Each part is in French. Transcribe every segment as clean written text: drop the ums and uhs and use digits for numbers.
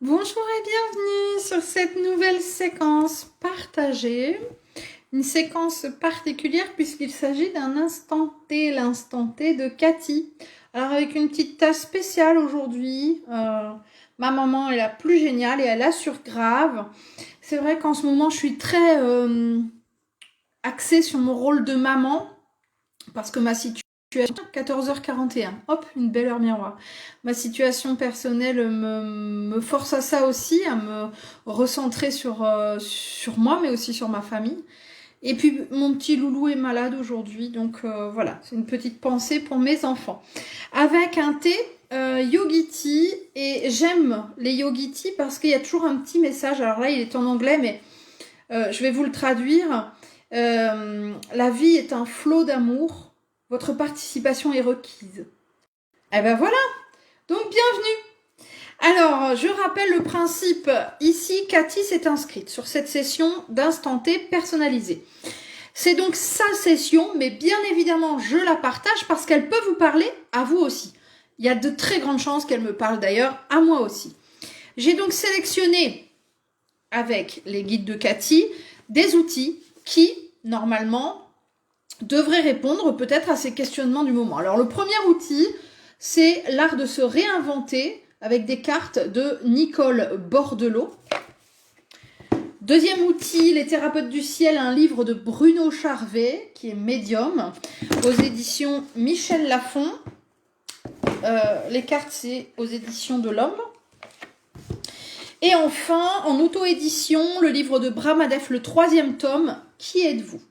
Bonjour et bienvenue sur cette nouvelle séquence partagée. Une séquence particulière puisqu'il s'agit d'un instant T, l'instant T de Cathy. Alors avec une petite tâche spéciale aujourd'hui. Ma maman est la plus géniale et elle assure grave. C'est vrai qu'en ce moment je suis très axée sur mon rôle de maman parce que ma situation 14h41, hop, une belle heure miroir. Ma situation personnelle me force à ça aussi, à me recentrer sur moi, mais aussi sur ma famille. Et puis mon petit loulou est malade aujourd'hui, donc voilà, c'est une petite pensée pour mes enfants. Avec un thé Yogiti, et j'aime les Yogiti parce qu'il y a toujours un petit message. Alors là, il est en anglais, mais je vais vous le traduire. La vie est un flot d'amour. Votre participation est requise. Eh ben voilà, donc bienvenue. Alors, je rappelle le principe. Ici, Cathy s'est inscrite sur cette session d'instant T personnalisée. C'est donc sa session, mais bien évidemment, je la partage parce qu'elle peut vous parler à vous aussi. Il y a de très grandes chances qu'elle me parle d'ailleurs à moi aussi. J'ai donc sélectionné, avec les guides de Cathy, des outils qui, normalement, devraient répondre peut-être à ces questionnements du moment. Alors, le premier outil, c'est l'art de se réinventer avec des cartes de Nicole Bordelot. Deuxième outil, Les thérapeutes du ciel, un livre de Bruno Charvet, qui est médium, aux éditions Michel Lafon. Les cartes, c'est aux éditions de l'Homme. Et enfin, en auto-édition, le livre de Brahmadev, le 3e tome, Qui êtes-vous?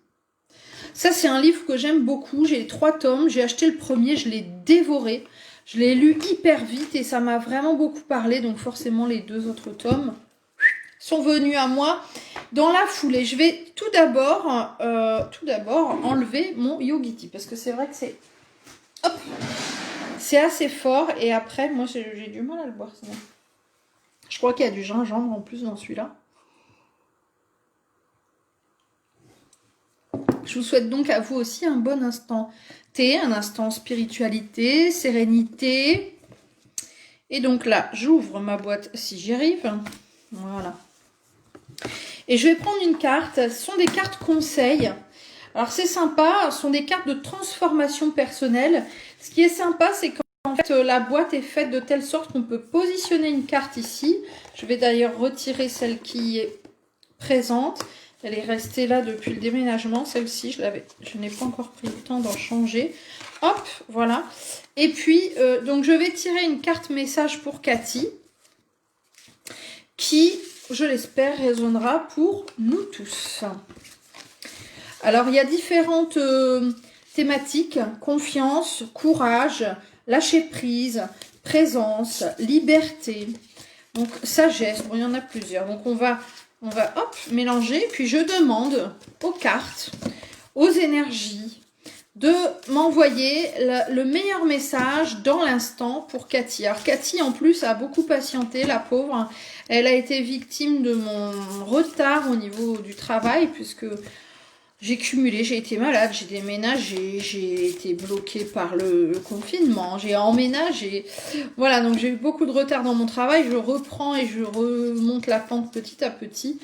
Ça, c'est un livre que j'aime beaucoup. J'ai les 3 tomes. J'ai acheté le premier, je l'ai dévoré. Je l'ai lu hyper vite et ça m'a vraiment beaucoup parlé. Donc forcément, les 2 autres tomes sont venus à moi dans la foulée. Je vais tout d'abord enlever mon Yogiti parce que c'est vrai que c'est assez fort. Et après, moi, j'ai du mal à le boire sinon. Je crois qu'il y a du gingembre en plus dans celui-là. Je vous souhaite donc à vous aussi un bon instant T, un instant spiritualité, sérénité. Et donc là, j'ouvre ma boîte si j'y arrive. Voilà. Et je vais prendre une carte. Ce sont des cartes conseils. Alors c'est sympa, ce sont des cartes de transformation personnelle. Ce qui est sympa, c'est qu'en fait, la boîte est faite de telle sorte qu'on peut positionner une carte ici. Je vais d'ailleurs retirer celle qui est présente. Elle est restée là depuis le déménagement. Celle-ci, je n'ai pas encore pris le temps d'en changer. Hop, voilà. Et puis, donc je vais tirer une carte message pour Cathy qui, je l'espère, résonnera pour nous tous. Alors, il y a différentes thématiques. Confiance, courage, lâcher prise, présence, liberté. Donc, sagesse. Bon, il y en a plusieurs. Donc, on va hop, mélanger. Puis, je demande aux cartes, aux énergies, de m'envoyer le meilleur message dans l'instant pour Cathy. Alors, Cathy, en plus, a beaucoup patienté, la pauvre. Elle a été victime de mon retard au niveau du travail, puisque j'ai cumulé, j'ai été malade, j'ai déménagé, j'ai été bloquée par le confinement, j'ai emménagé. Voilà, donc j'ai eu beaucoup de retard dans mon travail. Je reprends et je remonte la pente petit à petit.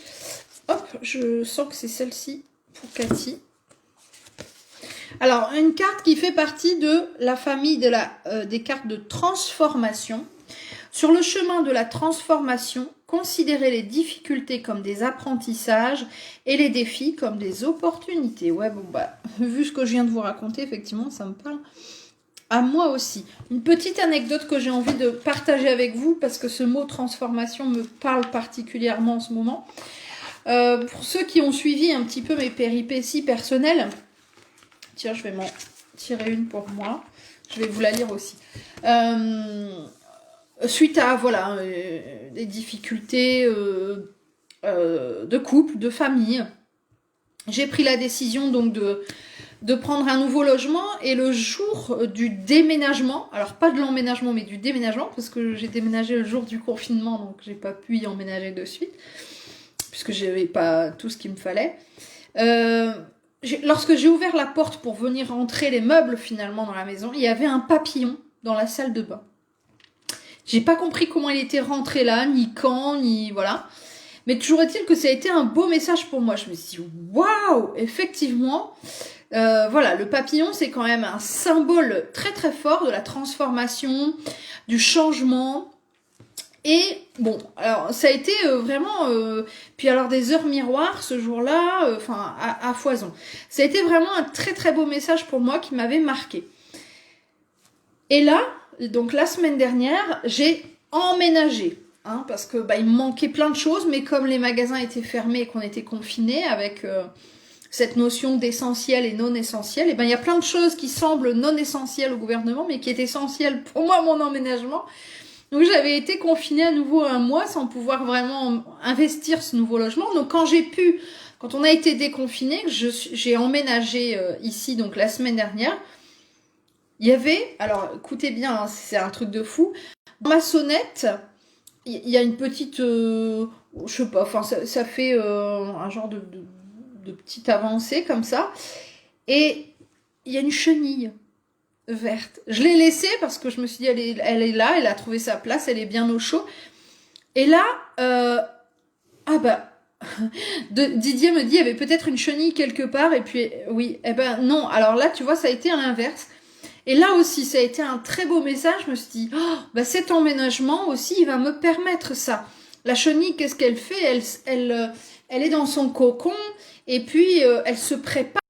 Hop, je sens que c'est celle-ci pour Cathy. Alors, une carte qui fait partie de la famille des cartes de transformation. Sur le chemin de la transformation, considérez les difficultés comme des apprentissages et les défis comme des opportunités. Ouais, bon, bah, vu ce que je viens de vous raconter, effectivement, ça me parle à moi aussi. Une petite anecdote que j'ai envie de partager avec vous, parce que ce mot transformation me parle particulièrement en ce moment. Pour ceux qui ont suivi un petit peu mes péripéties personnelles, tiens, je vais m'en tirer une pour moi. Je vais vous la lire aussi. Suite à des difficultés de couple, de famille, j'ai pris la décision donc de prendre un nouveau logement. Et le jour du déménagement, alors pas de l'emménagement mais du déménagement, parce que j'ai déménagé le jour du confinement, donc j'ai pas pu y emménager de suite puisque j'avais pas tout ce qu'il me fallait. Lorsque j'ai ouvert la porte pour venir rentrer les meubles finalement dans la maison, il y avait un papillon dans la salle de bain J'ai pas compris comment il était rentré là, ni quand, ni voilà. Mais toujours est-il que ça a été un beau message pour moi. Je me suis dit, waouh, effectivement, voilà, le papillon, c'est quand même un symbole très très fort de la transformation, du changement. Et bon, alors ça a été vraiment, puis alors des heures miroirs ce jour-là, enfin à foison. Ça a été vraiment un très très beau message pour moi qui m'avait marqué. Et là, donc la semaine dernière, j'ai emménagé. Hein, parce que il me manquait plein de choses, mais comme les magasins étaient fermés et qu'on était confinés avec cette notion d'essentiel et non essentiel, et il y a plein de choses qui semblent non essentielles au gouvernement, mais qui est essentielles pour moi, mon emménagement. Donc j'avais été confinée à nouveau 1 mois sans pouvoir vraiment investir ce nouveau logement. Donc quand on a été déconfiné, j'ai emménagé ici donc la semaine dernière, il y avait, alors écoutez bien, hein, c'est un truc de fou, dans ma sonnette, il y a une petite, je sais pas, enfin ça fait un genre de petite avancée comme ça, et il y a une chenille verte. Je l'ai laissée parce que je me suis dit elle est là, elle a trouvé sa place, elle est bien au chaud. Et là, Didier me dit il y avait peut-être une chenille quelque part, et puis oui, non. Alors là, tu vois, ça a été à l'inverse. Et là aussi, ça a été un très beau message. Je me suis dit, cet emménagement aussi, il va me permettre ça. La chenille, qu'est-ce qu'elle fait ? Elle est dans son cocon, et puis elle se prépare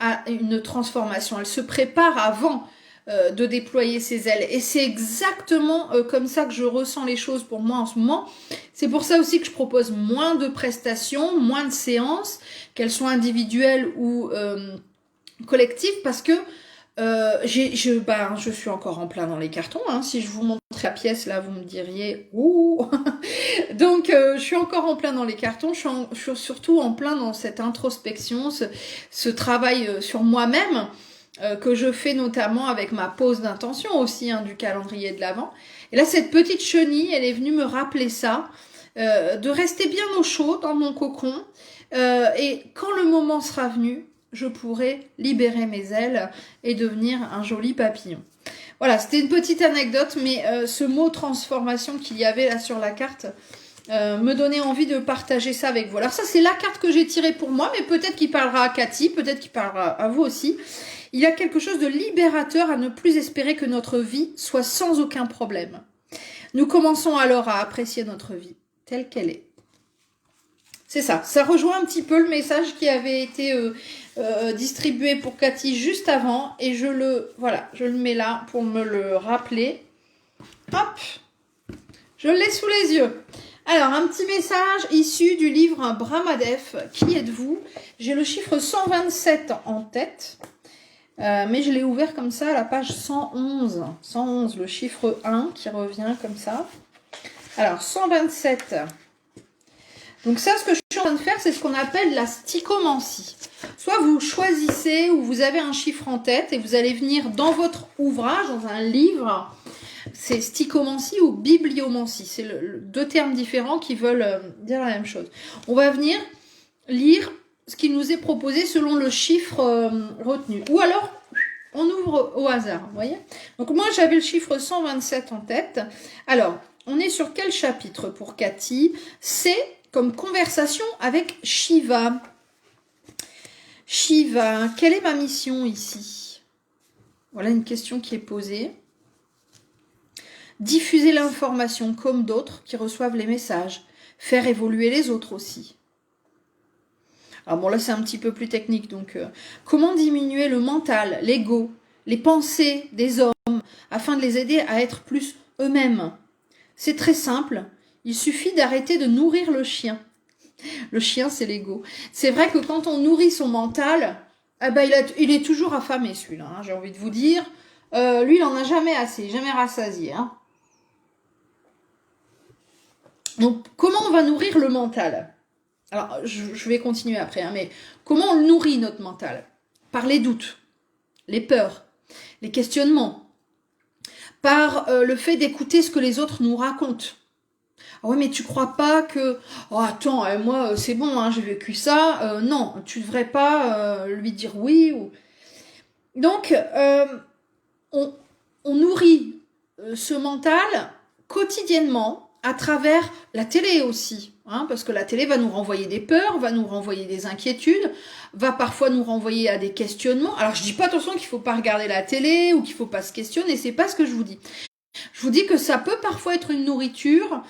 à une transformation. Elle se prépare avant de déployer ses ailes. Et c'est exactement comme ça que je ressens les choses pour moi en ce moment. C'est pour ça aussi que je propose moins de prestations, moins de séances, qu'elles soient individuelles ou collectives, parce que je suis encore en plein dans les cartons. Hein. Si je vous montrais la pièce, là, vous me diriez « Ouh !» Donc, je suis encore en plein dans les cartons. Je suis surtout en plein dans cette introspection, ce travail sur moi-même que je fais notamment avec ma pause d'intention aussi du calendrier de l'Avent. Et là, cette petite chenille, elle est venue me rappeler ça, de rester bien au chaud dans mon cocon. Et quand le moment sera venu, je pourrai libérer mes ailes et devenir un joli papillon. Voilà, c'était une petite anecdote, mais ce mot transformation qu'il y avait là sur la carte me donnait envie de partager ça avec vous. Alors ça, c'est la carte que j'ai tirée pour moi, mais peut-être qu'il parlera à Cathy, peut-être qu'il parlera à vous aussi. Il y a quelque chose de libérateur à ne plus espérer que notre vie soit sans aucun problème. Nous commençons alors à apprécier notre vie telle qu'elle est. C'est ça, ça rejoint un petit peu le message qui avait été distribué pour Cathy juste avant, et je le mets là pour me le rappeler. Hop, je l'ai sous les yeux. Alors, un petit message issu du livre Brahmadev. Qui êtes-vous ? J'ai le chiffre 127 en tête, mais je l'ai ouvert comme ça à la page 111. 111, le chiffre 1 qui revient comme ça. Alors, 127. Donc ça, ce que je suis en train de faire, c'est ce qu'on appelle la stichomancie. Soit vous choisissez ou vous avez un chiffre en tête et vous allez venir dans votre ouvrage, dans un livre, c'est stichomancie ou bibliomancie. C'est deux termes différents qui veulent dire la même chose. On va venir lire ce qui nous est proposé selon le chiffre retenu. Ou alors, on ouvre au hasard, vous voyez ? Donc moi, j'avais le chiffre 127 en tête. Alors, on est sur quel chapitre pour Cathy ? C'est comme conversation avec Shiva. Shiva, quelle est ma mission ici ? Voilà une question qui est posée. Diffuser l'information comme d'autres qui reçoivent les messages. Faire évoluer les autres aussi. Alors bon, là c'est un petit peu plus technique. Donc, comment diminuer le mental, l'ego, les pensées des hommes afin de les aider à être plus eux-mêmes ? C'est très simple. Il suffit d'arrêter de nourrir le chien. Le chien, c'est l'ego. C'est vrai que quand on nourrit son mental, il est toujours affamé, celui-là. Hein, j'ai envie de vous dire. Lui, il n'en a jamais assez, jamais rassasié. Hein. Donc, comment on va nourrir le mental ? Alors, je vais continuer après. Hein, mais comment on nourrit notre mental ? Par les doutes, les peurs, les questionnements. Par le fait d'écouter ce que les autres nous racontent. Ah ouais, mais tu crois pas que... Oh, attends, moi, c'est bon, hein, j'ai vécu ça. Non, tu devrais pas lui dire oui. Ou... Donc, on nourrit ce mental quotidiennement, à travers la télé aussi, hein, parce que la télé va nous renvoyer des peurs, va nous renvoyer des inquiétudes, va parfois nous renvoyer à des questionnements. Alors je dis pas attention qu'il faut pas regarder la télé ou qu'il faut pas se questionner, c'est pas ce que je vous dis. Je vous dis que ça peut parfois être une nourriture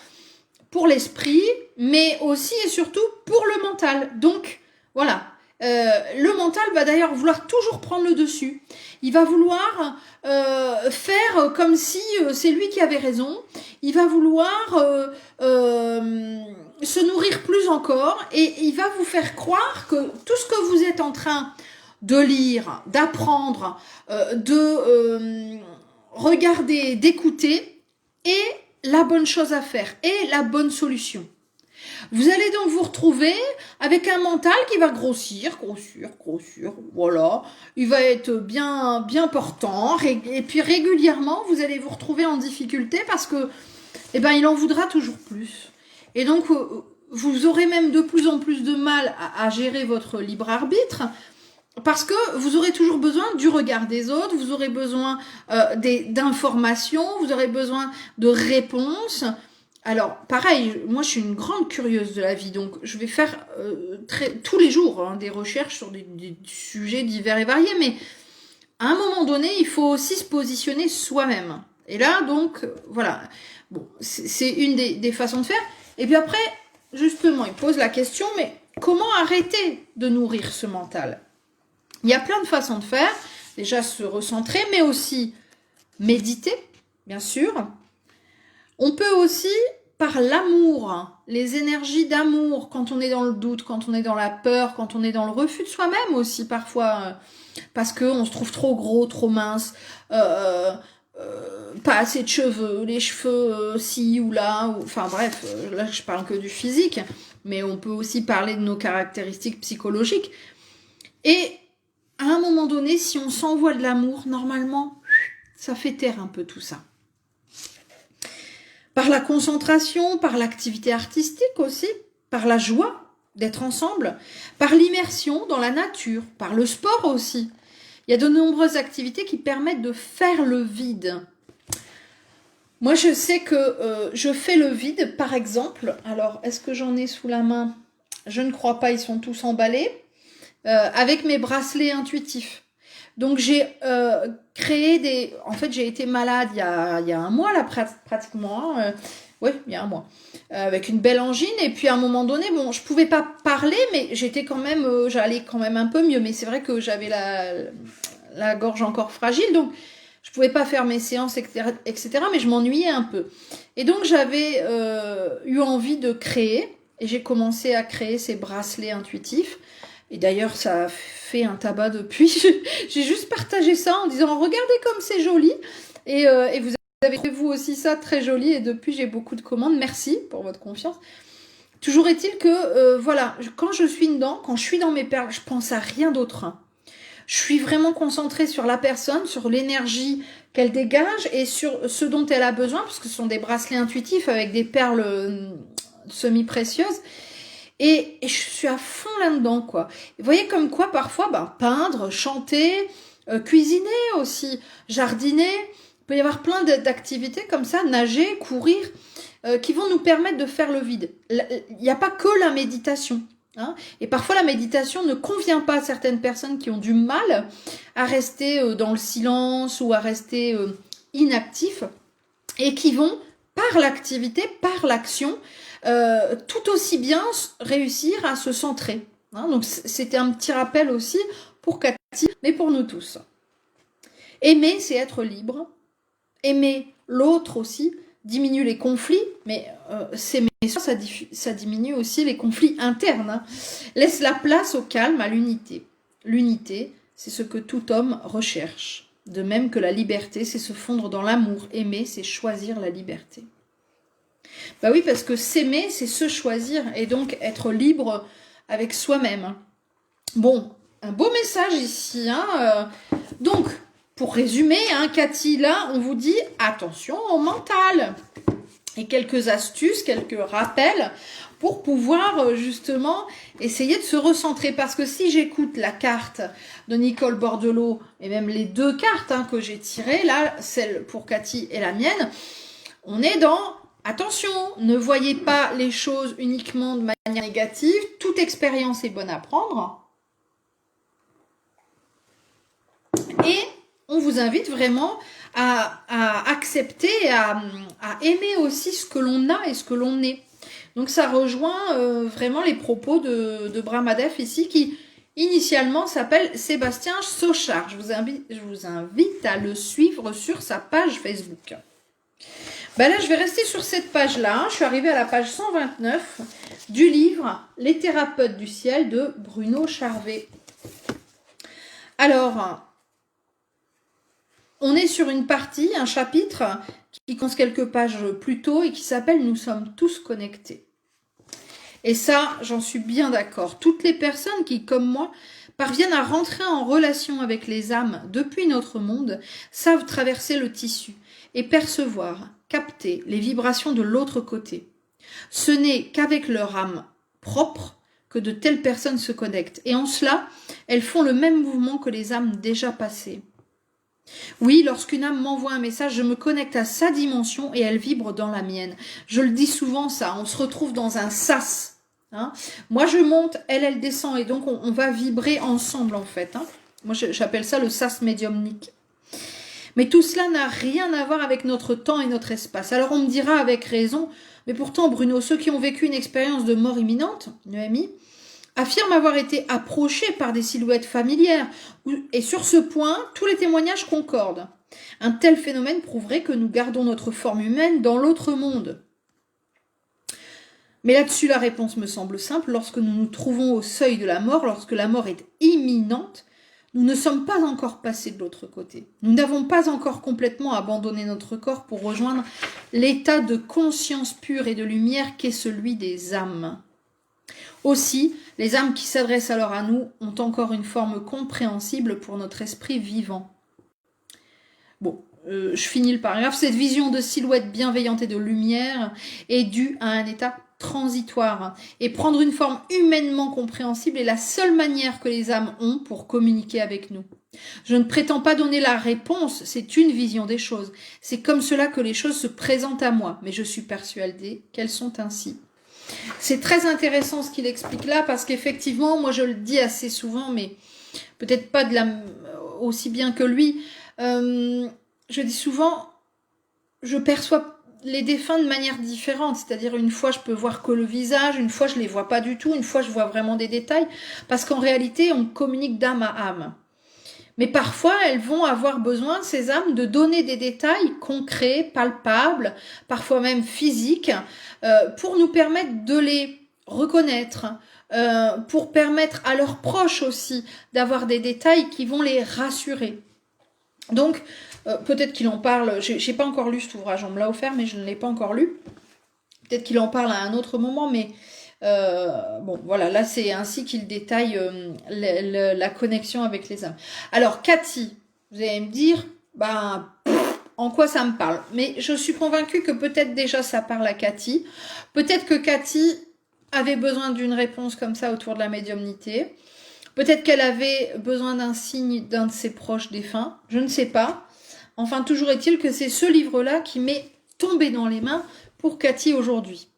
pour l'esprit, mais aussi et surtout pour le mental. Donc voilà, le mental va d'ailleurs vouloir toujours prendre le dessus. Il va vouloir faire comme si c'est lui qui avait raison. Il va vouloir se nourrir plus encore et il va vous faire croire que tout ce que vous êtes en train de lire, d'apprendre, de regarder, d'écouter est la bonne chose à faire et la bonne solution. Vous allez donc vous retrouver avec un mental qui va grossir, voilà. Il va être bien portant et puis régulièrement, vous allez vous retrouver en difficulté parce que, il en voudra toujours plus. Et donc, vous aurez même de plus en plus de mal à gérer votre libre arbitre parce que vous aurez toujours besoin du regard des autres, vous aurez besoin d'informations, vous aurez besoin de réponses. Alors, pareil, moi je suis une grande curieuse de la vie, donc je vais faire tous les jours des recherches sur des sujets divers et variés, mais à un moment donné, il faut aussi se positionner soi-même. Et là, donc, voilà, bon, c'est une des façons de faire. Et puis après, justement, il pose la question, mais comment arrêter de nourrir ce mental ? Il y a plein de façons de faire, déjà se recentrer, mais aussi méditer, bien sûr. On peut aussi, par l'amour, les énergies d'amour, quand on est dans le doute, quand on est dans la peur, quand on est dans le refus de soi-même aussi parfois, parce qu'on se trouve trop gros, trop mince, pas assez de cheveux, les cheveux ci ou là, enfin bref, là je parle que du physique, mais on peut aussi parler de nos caractéristiques psychologiques. Et à un moment donné, si on s'envoie de l'amour, normalement, ça fait taire un peu tout ça. Par la concentration, par l'activité artistique aussi, par la joie d'être ensemble, par l'immersion dans la nature, par le sport aussi. Il y a de nombreuses activités qui permettent de faire le vide. Moi, je sais que je fais le vide, par exemple. Alors, est-ce que j'en ai sous la main ? Je ne crois pas, ils sont tous emballés. Avec mes bracelets intuitifs. Donc j'ai créé en fait j'ai été malade il y a un mois là pratiquement, oui il y a un mois, avec une belle angine et puis à un moment donné bon je pouvais pas parler mais j'étais quand même, j'allais quand même un peu mieux mais c'est vrai que j'avais la gorge encore fragile donc je pouvais pas faire mes séances etc. mais je m'ennuyais un peu et donc j'avais eu envie de créer et j'ai commencé à créer ces bracelets intuitifs. Et d'ailleurs, ça a fait un tabac depuis. J'ai juste partagé ça en disant « Regardez comme c'est joli !» Et vous avez fait vous aussi ça très joli. Et depuis, j'ai beaucoup de commandes. Merci pour votre confiance. Toujours est-il que, voilà, quand je suis dedans, quand je suis dans mes perles, je pense à rien d'autre. Je suis vraiment concentrée sur la personne, sur l'énergie qu'elle dégage et sur ce dont elle a besoin, parce que ce sont des bracelets intuitifs avec des perles semi-précieuses. Et je suis à fond là-dedans, quoi. Vous voyez comme quoi, parfois, peindre, chanter, cuisiner aussi, jardiner. Il peut y avoir plein d'activités comme ça, nager, courir, qui vont nous permettre de faire le vide. Il n'y a pas que la méditation. Hein. Et parfois, la méditation ne convient pas à certaines personnes qui ont du mal à rester dans le silence ou à rester inactifs et qui vont, par l'activité, par l'action, tout aussi bien réussir à se centrer. Hein, donc c'était un petit rappel aussi pour Cathy, mais pour nous tous. Aimer, c'est être libre. Aimer l'autre aussi diminue les conflits, mais s'aimer ça diminue aussi les conflits internes. Hein. Laisse la place au calme, à l'unité. L'unité, c'est ce que tout homme recherche. De même que la liberté, c'est se fondre dans l'amour. Aimer, c'est choisir la liberté. Bah oui, parce que s'aimer, c'est se choisir et donc être libre avec soi-même. Bon, un beau message ici. Hein, donc, pour résumer, hein, Cathy, là, on vous dit attention au mental. Et quelques astuces, quelques rappels pour pouvoir justement essayer de se recentrer. Parce que si j'écoute la carte de Nicole Bordelot, et même les deux cartes que j'ai tirées, là, celle pour Cathy et la mienne, On est dans attention, ne voyez pas les choses uniquement de manière négative. Toute expérience est bonne à prendre. Et on vous invite vraiment à accepter, à aimer aussi ce que l'on a et ce que l'on est. Donc ça rejoint vraiment les propos de Brahmadev ici qui initialement s'appelle Sébastien Sauchard. Je vous invite à le suivre sur sa page Facebook. Ben là, je vais rester sur cette page-là. Je suis arrivée à la page 129 du livre Les thérapeutes du ciel de Bruno Charvet. Alors, on est sur une partie, un chapitre qui commence quelques pages plus tôt et qui s'appelle « Nous sommes tous connectés ». Et ça, j'en suis bien d'accord. Toutes les personnes qui, comme moi, parviennent à rentrer en relation avec les âmes depuis notre monde, savent traverser le tissu et percevoir, capter les vibrations de l'autre côté. Ce n'est qu'avec leur âme propre que de telles personnes se connectent. Et en cela, elles font le même mouvement que les âmes déjà passées. Oui, lorsqu'une âme m'envoie un message, je me connecte à sa dimension et elle vibre dans la mienne. Je le dis souvent ça, on se retrouve dans un sas. Hein. Moi je monte, elle descend et donc on va vibrer ensemble en fait. Hein. Moi j'appelle ça le sas médiumnique. Mais tout cela n'a rien à voir avec notre temps et notre espace. Alors on me dira avec raison, mais pourtant Bruno, ceux qui ont vécu une expérience de mort imminente, une EMI, affirment avoir été approchés par des silhouettes familières. Et sur ce point, tous les témoignages concordent. Un tel phénomène prouverait que nous gardons notre forme humaine dans l'autre monde. Mais là-dessus, la réponse me semble simple. Lorsque nous nous trouvons au seuil de la mort, lorsque la mort est imminente, nous ne sommes pas encore passés de l'autre côté. Nous n'avons pas encore complètement abandonné notre corps pour rejoindre l'état de conscience pure et de lumière qu'est celui des âmes. Aussi, les âmes qui s'adressent alors à nous ont encore une forme compréhensible pour notre esprit vivant. Bon, je finis le paragraphe. Cette vision de silhouette bienveillante et de lumière est due à un état transitoire. Et prendre une forme humainement compréhensible est la seule manière que les âmes ont pour communiquer avec nous. Je ne prétends pas donner la réponse, c'est une vision des choses. C'est comme cela que les choses se présentent à moi, mais je suis persuadée qu'elles sont ainsi. C'est très intéressant ce qu'il explique là, parce qu'effectivement, moi je le dis assez souvent, mais peut-être pas aussi bien que lui, je dis souvent, je perçois les défunts de manière différente, c'est-à-dire une fois je peux voir que le visage, une fois je les vois pas du tout, une fois je vois vraiment des détails, parce qu'en réalité on communique d'âme à âme. Mais parfois elles vont avoir besoin, ces âmes, de donner des détails concrets, palpables, parfois même physiques, pour nous permettre de les reconnaître, pour permettre à leurs proches aussi d'avoir des détails qui vont les rassurer. Donc, peut-être qu'il en parle, j'ai pas encore lu cet ouvrage, on me l'a offert, mais je ne l'ai pas encore lu. Peut-être qu'il en parle à un autre moment, mais bon, voilà, là c'est ainsi qu'il détaille la connexion avec les âmes. Alors, Cathy, vous allez me dire, en quoi ça me parle? Mais je suis convaincue que peut-être déjà ça parle à Cathy. Peut-être que Cathy avait besoin d'une réponse comme ça autour de la médiumnité. Peut-être qu'elle avait besoin d'un signe d'un de ses proches défunts. Je ne sais pas. Enfin, toujours est-il que c'est ce livre-là qui m'est tombé dans les mains pour Cathy aujourd'hui.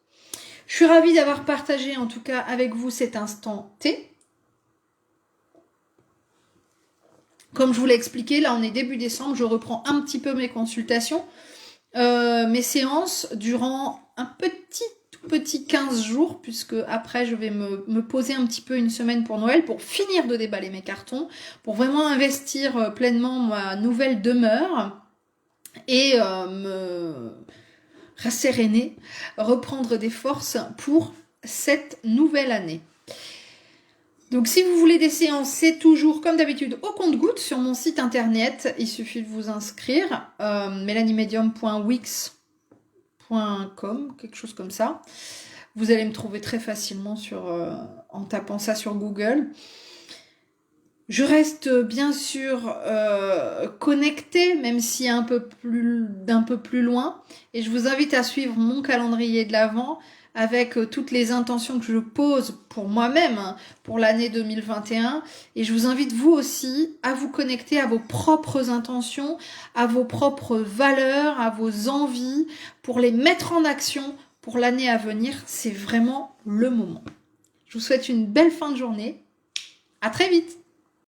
Je suis ravie d'avoir partagé en tout cas avec vous cet instant T. Comme je vous l'ai expliqué, là on est début décembre, je reprends un petit peu mes consultations, mes séances durant un tout petit 15 jours, puisque après je vais me poser un petit peu une semaine pour Noël, pour finir de déballer mes cartons, pour vraiment investir pleinement ma nouvelle demeure, et me rasséréner, reprendre des forces pour cette nouvelle année. Donc si vous voulez des séances, c'est toujours comme d'habitude au compte-gouttes sur mon site internet. Il suffit de vous inscrire, melaniemedium.wix.com, quelque chose comme ça. Vous allez me trouver très facilement en tapant ça sur Google. Je reste bien sûr connectée, même si d'un peu plus loin. Et je vous invite à suivre mon calendrier de l'Avent avec toutes les intentions que je pose pour moi-même, hein, pour l'année 2021. Et je vous invite vous aussi à vous connecter à vos propres intentions, à vos propres valeurs, à vos envies, pour les mettre en action pour l'année à venir. C'est vraiment le moment. Je vous souhaite une belle fin de journée. À très vite!